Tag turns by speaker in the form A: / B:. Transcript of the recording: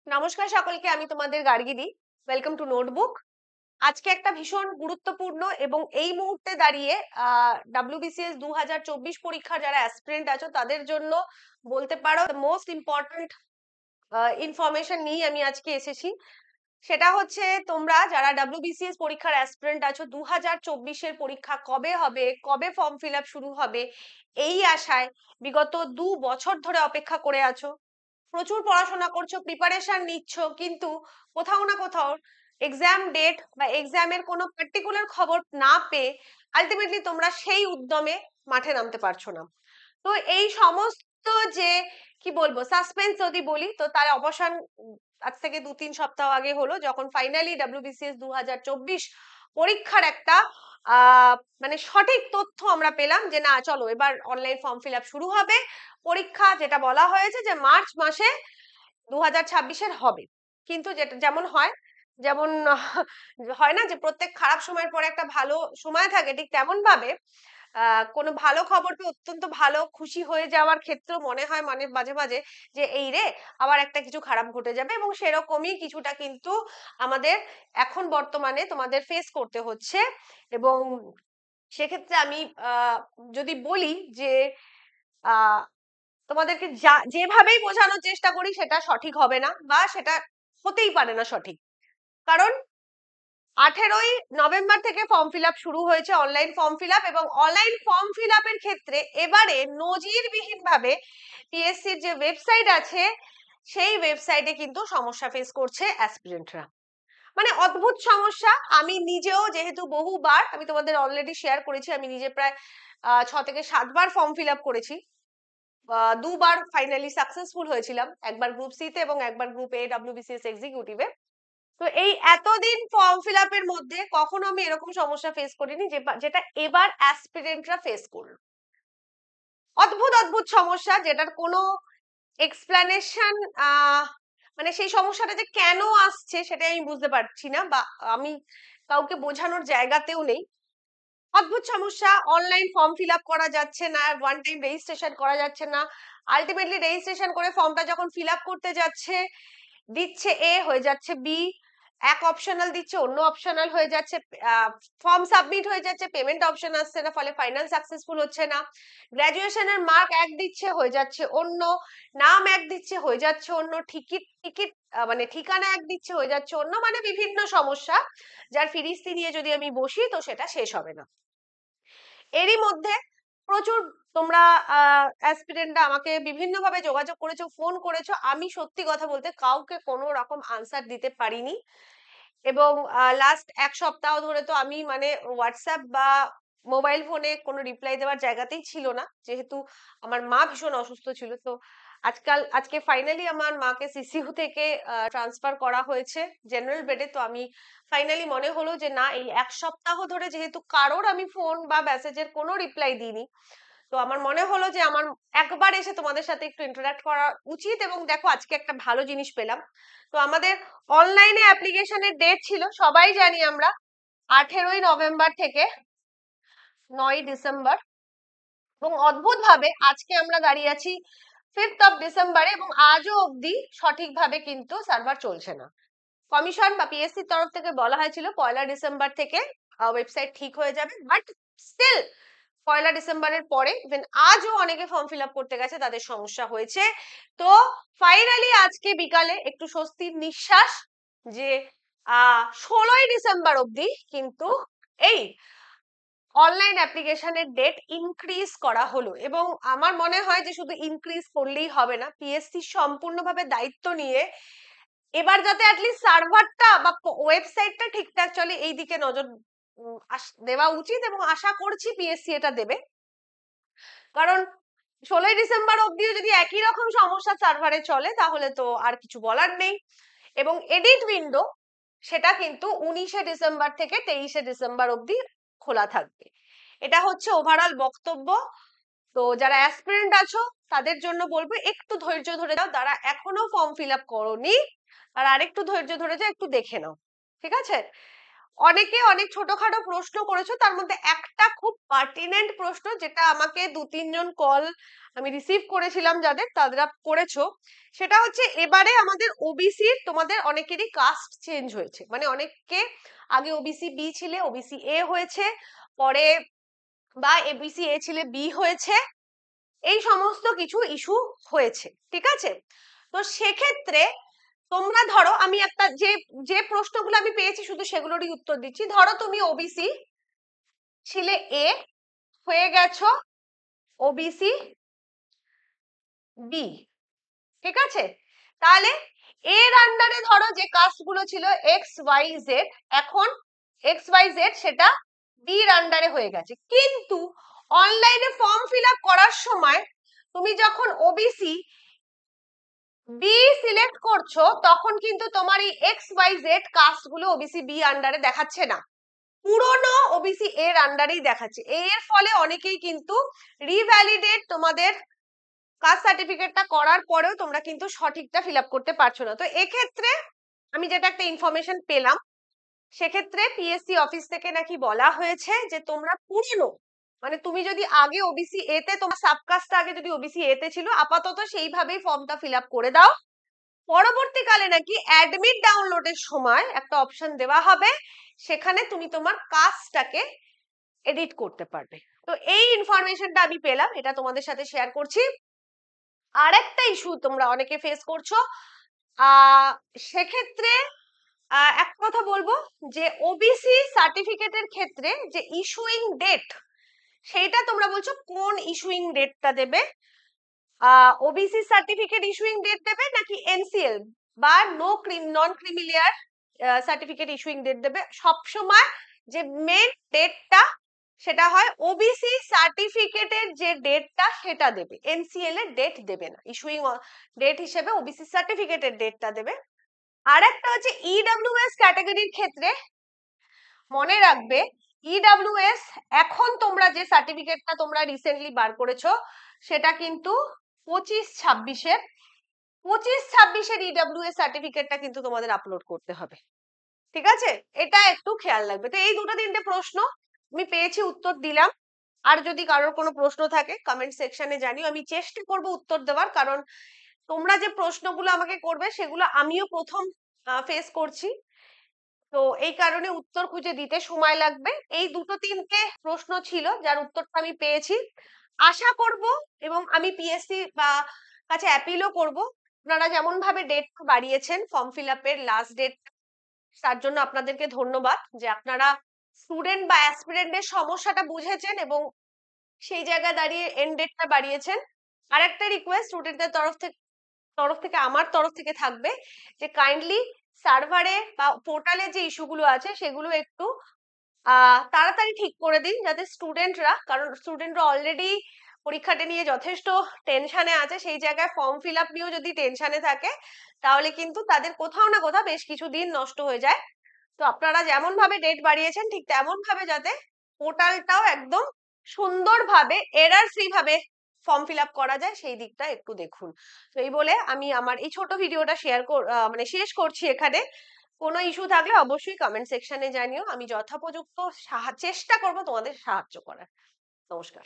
A: নমস্কার সকলকে, আমি তোমাদের গার্গিদি। Welcome to notebook. আজকে একটা ভীষণ গুরুত্বপূর্ণ এবং এই মুহূর্তে দাঁড়িয়ে WBCS 2024 পরীক্ষার যারা অ্যাসপিরেন্ট আছো তাদের জন্য বলতে পারো মোস্ট ইম্পর্ট্যান্ট ইনফরমেশন নিয়ে আমি আজকে এসেছি। সেটা হচ্ছে, তোমরা যারা WBCS পরীক্ষার অ্যাসপিরেন্ট আছো, 2024-এর পরীক্ষা কবে হবে, কবে ফর্ম ফিল আপ শুরু হবে, এই আশায় বিগত 2 বছর ধরে অপেক্ষা করে আছো। প্রচুর পড়াশোনা করছো, প্রিপারেশন নিচ্ছ, কিন্তু কোথাও না কোথাও এক্সাম ডেট বা এক্সামের কোনো পার্টিকুলার খবর না পেয়ে আলটিমেটলি তোমরা সেই উদ্যমে মাঠে নামতে পারছো না। তো এই সমস্ত যে কি বলবো সাসপেন্স যদি বলি, তো তার অবসান আজ থেকে 2-3 সপ্তাহ আগে হলো, যখন ফাইনালি WBCS 2024 পরীক্ষার একটা মানে সঠিক তথ্য আমরা পেলাম যে না চলো এবার অনলাইন ফর্ম ফিল আপ শুরু হবে। পরীক্ষা যেটা বলা হয়েছে যে মার্চ মাসে 2026-এর হবে, কিন্তু যেটা যেমন হয়, যেমন হয় না যে প্রত্যেক খারাপ সময়ের পরে একটা ভালো সময় থাকে, ঠিক তেমন ভাবে কোনো ভালো খবর পেয়ে অত্যন্ত ভালো খুশি হয়ে যাওয়ার ক্ষেত্রেও মনে হয় মানে মাঝে মাঝে যে এই রে আবার একটা কিছু খারাপ ঘটে যাবে, এবং সেরকমই কিছুটা কিন্তু আমাদের এখন বর্তমানে তোমাদের ফেস করতে হচ্ছে। এবং সেক্ষেত্রে আমি যদি বলি যে আহ তোমাদেরকে যেভাবেই বোঝানোর চেষ্টা করি সেটা সঠিক হবে না, বা সেটা হতেই পারে না সঠিক। কারণ 18ই নভেম্বর থেকে ফর্ম ফিল আপ শুরু হয়েছে, অনলাইন ফর্ম ফিল আপ, এবং অনলাইন ফর্ম ফিল আপের ক্ষেত্রে এবারে নজিরবিহীন ভাবে পিএসসির যে ওয়েবসাইট আছে সেই ওয়েবসাইটে কিন্তু সমস্যা ফেস করছে অ্যাসপিরেন্টরা। মানে অদ্ভুত সমস্যা। আমি নিজেও যেহেতু বহুবার, আমি তোমাদের অলরেডি শেয়ার করেছি, আমি নিজে প্রায় 6 থেকে 7 বার ফর্ম ফিল আপ করেছি। 2 বার ফাইনালি সাকসেসফুল হয়েছিলাম, একবার গ্রুপ সি তে এবং একবার গ্রুপ এ WBCS এক্সিকিউটিভে। তো এই এতদিন ফর্ম ফিল আপের মধ্যে কখনো আমি এরকম সমস্যা ফেস করিনি যেটা এবার অ্যাসপিরেন্টরা ফেস করলো। অদ্ভুত অদ্ভুত সমস্যা, যেটার কোনো এক্সপ্লানেশন মানে সেই সমস্যাটা যে কেন আসছে সেটা আমি বুঝতে পারছি না, বা আমি কাউকে বোঝানোর জায়গাতেও নেই। অদ্ভুত সমস্যা, অনলাইন ফর্ম ফিল আপ করা যাচ্ছে না, ওয়ান টাইম রেজিস্ট্রেশন করা যাচ্ছে না। আলটিমেটলি রেজিস্ট্রেশন করে ফর্মটা যখন ফিল আপ করতে যাচ্ছে, দিচ্ছে এ, হয়ে যাচ্ছে বি, এক অপশনাল দিচ্ছে অন্য অপশনাল হয়ে যাচ্ছে, ফর্ম সাবমিট হয়ে যাচ্ছে, পেমেন্ট অপশন আসছে না, ফলে ফাইনাল সাকসেসফুল হচ্ছে না। গ্রাজুয়েশনের মার্ক এক দিচ্ছে, হয়ে যাচ্ছে অন্য, নাম এক দিচ্ছে, হয়ে যাচ্ছে অন্য, টিকিট টিকিট মানে ঠিকানা এক দিচ্ছে, হয়ে যাচ্ছে অন্য, মানে বিভিন্ন সমস্যা, যার ফিরিস্তি নিয়ে যদি আমি বসি তো সেটা শেষ হবে না। এরই মধ্যে প্রচুর তোমরা অ্যাসপিরেন্টরা আমাকে বিভিন্ন ভাবে যোগাযোগ করেছো, ফোন করেছো, আমি সত্যি কথা বলতে কাউকে কোনো রকম আনসার দিতে পারিনি। এবং লাস্ট 1 সপ্তাহ ধরে তো আমি মানে হোয়াটসঅ্যাপ বা মোবাইল ফোনে কোনো রিপ্লাই দেওয়ার জায়গাতেই ছিল না, যেহেতু আমার মা ভীষণ অসুস্থ ছিল। তো আজকে ফাইনালি আমার মাকে সিসিইউ থেকে ট্রান্সফার করা হয়েছে জেনারেল বেডে। তো আমি ফাইনালি মনে হলো যে না, এই 1 সপ্তাহ ধরে যেহেতু কারোর আমি ফোন বা মেসেজের কোনো রিপ্লাই দিইনি, তো আমার মনে হলো যে আমার একবার এসে তোমাদের সাথে একটু ইন্টারাক্ট করা উচিত। এবং দেখো আজকে একটা ভালো জিনিস পেলাম। তো আমাদের অনলাইনে অ্যাপ্লিকেশনের ডেট ছিল, সবাই জানি আমরা, 18ই নভেম্বর থেকে 9ই ডিসেম্বর, এবং অদ্ভুত ভাবে আজকে আমরা দাঁড়িয়ে আছি 5th অফ ডিসেম্বরে, এবং আজও অবধি সঠিকভাবে কিন্তু সার্ভার চলছে না। কমিশন বা পিএসসির তরফ থেকে বলা হয়েছিল 1লা ডিসেম্বর থেকে ওয়েবসাইট ঠিক হয়ে যাবে, বাট স্টিল 1লা ডিসেম্বরের পরে ইভেন আজও অনেকে ফর্ম ফিল আপ করতে গেছে, তাদের সমস্যা হয়েছে। তো ফাইনালি আজকে বিকালে একটু স্বস্তির নিঃশ্বাস যে 16ই ডিসেম্বর অবধি কিন্তু এই অনলাইন অ্যাপ্লিকেশনের ডেট ইনক্রিজ করা হলো। এবং আমার মনে হয় যে শুধু ইনক্রিজ করলেই হবে না, পিএসসি সম্পূর্ণভাবে দায়িত্ব নিয়ে এবার যাতে অ্যাটলিস্ট সার্ভারটা বা ওয়েবসাইটটা ঠিকঠাক চলে এই দিকে নজর দেওয়া উচিত, এবং আশা করছি পিএসসি এটা দেবে। কারণ 16ই ডিসেম্বর অব্দিও যদি একই রকম সমস্যা সার্ভারে চলে তাহলে তো আর কিছু বলার নেই। এবং এডিট উইন্ডো সেটা কিন্তু 19শে ডিসেম্বর থেকে 23শে ডিসেম্বর অব্দি খোলা থাকবে। এটা হচ্ছে ওভারঅল বক্তব্য। তো যারা অ্যাসপিরেন্ট আছো তাদের জন্য বলবো একটু ধৈর্য ধরে যাও, যারা এখনো ফর্ম ফিল আপ করোনি তারা আরেকটু ধৈর্য ধরে যাও, একটু দেখে নাও, ঠিক আছে? অনেকে অনেক ছোটখাটো প্রশ্ন করেছো, তার মধ্যে একটা খুব পার্টিনেন্ট প্রশ্ন যেটা আমাকে 2-3 জন কল আমি রিসিভ করেছিলাম যাদের তারা করেছো, সেটা হচ্ছে এবারে আমাদের ওবিসি তোমাদের অনেকেরই কাস্ট চেঞ্জ হয়েছে, মানে অনেককে আগে ওবিসি বি ছিলে ওবিসি এ হয়েছে, পরে বা এবিসি এ ছিলে বি হয়েছে, এই সমস্ত কিছু ইস্যু হয়েছে, ঠিক আছে? তো সেক্ষেত্রে তোমরা ধরো, আমি একটা যে যে প্রশ্নগুলো আমি পেয়েছি শুধু সেগুলোরই উত্তর দিচ্ছি। ধরো তুমি ওবিসি ছিলে এ, হয়ে গেছো ওবিসি বি, ঠিক আছে? তাহলে এর আন্ডারে ধরো যে কাস্ট গুলো ছিল এক্স ওয়াই জেড, এখন এক্স ওয়াই জেড সেটা বির আন্ডারে হয়ে গেছে, কিন্তু অনলাইনে ফর্ম ফিল আপ করার সময় তুমি যখন ওবিসি বি সিলেক্ট করছো তখন কিন্তু তোমার এই এক্স ওয়াই জেড কাস্ট গুলো ওবিসি বি আন্ডারে দেখাচ্ছে না, পুরনো ওবিসি এর আন্ডারেই দেখাচ্ছে। এর ফলে অনেকেই কিন্তু রিভ্যালিডেট তোমাদের কাস্ট সার্টিফিকেটটা করার পরেও তোমরা কিন্তু সঠিকটা ফিল আপ করতে পারছো না। তো এক্ষেত্রে আমি যেটা একটা ইনফরমেশন পেলাম, সেক্ষেত্রে পিএসসি অফিস থেকে নাকি বলা হয়েছে যে তোমরা পুরনো, মানে তুমি যদি আগে ওবিসি এ তে তোমার সাবকাস্টটা আগে যদি ওবিসি এ তে ছিল, আপাতত সেইভাবেই ফর্মটা ফিল আপ করে দাও। পরবর্তীকালে নাকি অ্যাডমিট ডাউনলোডের সময় একটা অপশন দেওয়া হবে, সেখানে তুমি তোমার কাস্টটাকে এডিট করতে পারবে। তো এই ইনফরমেশনটা আমি পেলাম, এটা তোমাদের সাথে শেয়ার করছি। আর একটা ইস্যু তোমরা অনেকে ফেস করছো, সেক্ষেত্রে এক কথা বলবো যে ওবিসি সার্টিফিকেটের ক্ষেত্রে যে ইস্যুইং ডেট, সেইটা তোমরা বলছো কোন ইস্যুইং ডেটটা দেবে, ওবিসি সার্টিফিকেট ইস্যুইং ডেট দেবে নাকি এনসিএল বা non creamy layer certificate issuing date দেবে? সব সময় যে মেন ডেটটা সেটা হয় ওবিসি সার্টিফিকেটের যে ডেটটা সেটা দেবে, এনসিএল এর ডেট দেবে না, ইস্যুইং ডেট হিসেবে ওবিসি সার্টিফিকেটের ডেটটা দেবে। আর একটা হচ্ছে ইডব্লিউএস ক্যাটাগরির ক্ষেত্রে মনে রাখবে, ইডব্লিউএস এখন তোমরা যে সার্টিফিকেটটা তোমরা রিসেন্টলি বার করেছো সেটা কিন্তু 25-26-এর 25-26-এর ইডব্লিউএস সার্টিফিকেটটা কিন্তু তোমাদের আপলোড করতে হবে, ঠিক আছে? এটা একটু খেয়াল রাখবে। তো এই দুটো তিনটে প্রশ্ন আমি পেয়েছি, উত্তর দিলাম। আর যদি কারোর কোনো প্রশ্ন থাকে কমেন্ট সেকশনে জানিও, আমি চেষ্টা করব উত্তর দেওয়ার, কারণ তোমরা যে প্রশ্নগুলো আমাকে করবে সেগুলো আমিও প্রথম ফেস করছি, তো এই কারণে উত্তর খুঁজে দিতে সময় লাগবে। এই দুটো তিনটে প্রশ্ন ছিল যার উত্তরটা আমি পেয়েছি। আশা করব এবং আমি পিএসসি বা কাছে অ্যাপিলও করব, আপনারা যেমন ভাবে ডেট বাড়িয়েছেন ফর্ম ফিল আপের লাস্ট ডেট, তার জন্য আপনাদেরকে ধন্যবাদ যে আপনারা স্টুডেন্ট বা অ্যাসপিরেন্টের সমস্যাটা বুঝেছেন এবং সেই জায়গায় দাঁড়িয়ে এন্ড ডেটটা বাড়িয়েছেন। আর একটা রিকোয়েস্ট স্টুডেন্টদের তরফ থেকে আমার তরফ থেকে থাকবে যে কাইন্ডলি সার্ভারে বা পোর্টালে যে ইস্যুগুলো আছে সেগুলো একটু তাড়াতাড়ি ঠিক করে দিন, যাতে স্টুডেন্টরা, কারণ স্টুডেন্টরা অলরেডি পরীক্ষাটা নিয়ে যথেষ্ট টেনশনে আছে, সেই জায়গায় ফর্ম ফিল আপ নিয়েও যদি টেনশনে থাকে তাহলে কিন্তু তাদের কোথাও না কোথাও বেশ কিছু দিন নষ্ট হয়ে যায়। তো আপনারা যেমন ভাবে ডেট বাড়িয়েছেন ঠিক তেমন ভাবে যাতে পোর্টালটাও একদম সুন্দরভাবে এরার ফ্রি ভাবে ফর্ম ফিল আপ করা যায় সেই দিকটা একটু দেখুন। তো এই বলে আমি আমার এই ছোট ভিডিওটা মানে শেষ করছি এখানে। কোনো ইস্যু থাকলে অবশ্যই কমেন্ট সেকশনে জানিও, আমি যথাপযুক্ত চেষ্টা করব তোমাদের সাহায্য করার। নমস্কার।